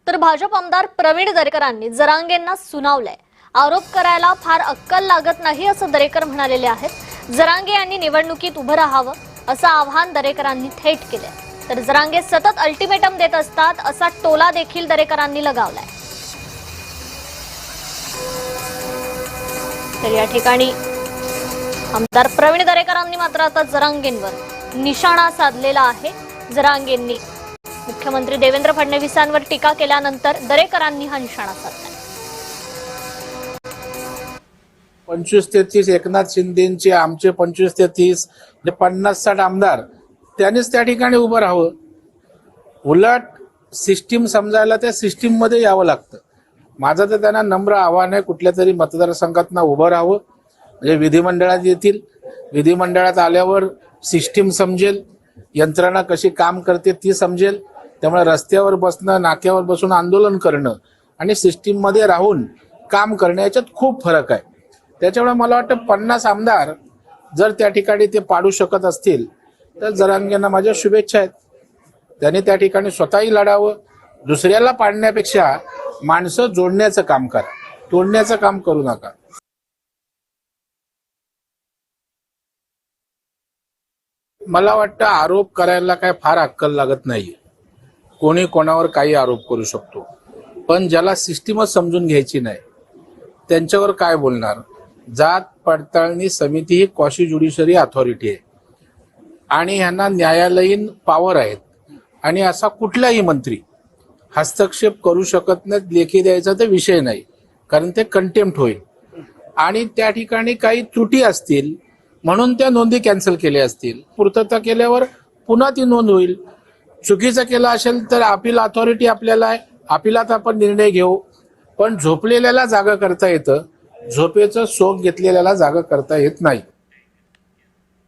तर भाजप आमदार प्रवीण दरेकरांनी जरांगेंना सुनावलंय। आरोप करायला फार अक्कल लागत नाही असं दरेकर म्हणालेले आहेत। जरांगे यांनी निवडणुकीत उभं राहावं असं आवाहन दरेकरांनी थेट केलंय। तर जरांगे सतत अल्टिमेटम देत असतात असा टोला देखील दरेकरांनी लगावलाय। तर या ठिकाणी आमदार प्रवीण दरेकरांनी मात्र आता जरांगेंवर निशाणा साधलेला आहे। जरांगेंनी मुख्यमंत्री देवेंद्र फडणवीसांवर टीका केल्यानंतर दरेकरांनी हा निशाणा साधला। 25 ते 30 एकनाथ शिंदेचे आमचे 25 ते 30 म्हणजे 50-60 आमदार त्यांनीच त्या ठिकाणी उभं राहावं। उलट सिस्टीम समजायला त्या सिस्टीम मध्ये यावं लागतं। माझं तर त्यांना नम्र आव्हान आहे, कुठल्या तरी मतदारसंघात उभं राहावं, म्हणजे विधिमंडळात येतील, विधिमंडळात आल्यावर सिस्टीम समजेल, यंत्रणा कशी काम करते ती समजेल। त्यामुळे रस्त्यावर बसणं, नाक्यावर बसून आंदोलन करणं आणि सिस्टीम मध्ये राहून काम करण्या याच्यात खूप फरक आहे। त्याच्यामुळे मला वाटतं 50 आमदार जर त्या ठिकाणी ते पाडू शकत असतील तर जरांगेंना माझ्या शुभेच्छा आहेत। त्यांनी त्या ठिकाणी स्वतःही लढावं। दुसऱ्याला पाडण्यापेक्षा माणसं जोडण्याचं काम करा, तोडण्याचं काम करू नका। मला वाटतं आरोप करायला काय फार अक्कल लागत नाहीये। कोणी कोणावर काही आरोप करू शकतो, पण ज्याला सिस्टीमच समजून घ्यायची नाही त्यांच्यावर काय बोलणार। जात पडताळणी समिती ही क्वाशी ज्युडिशरी अथॉरिटी आहे आणि ह्यांना न्यायालयीन पॉवर आहेत आणि असा कुठलाही मंत्री हस्तक्षेप करू शकत नाही। लेखी द्यायचा तर विषय नाही, कारण ते कंटेम्प्ट होईल आणि त्या ठिकाणी काही त्रुटी असतील म्हणून त्या नोंदी कॅन्सल केल्या असतील। पूर्तता केल्यावर पुन्हा ती नोंद होईल। चुकीचं केलं असेल तर अपील अथॉरिटी आपल्याला आहे, अपिलात आपण निर्णय घेऊ। पण झोपलेल्याला जागा करता येतं, झोपेचं सोंग घेतलेल्याला जागा करता येत नाही।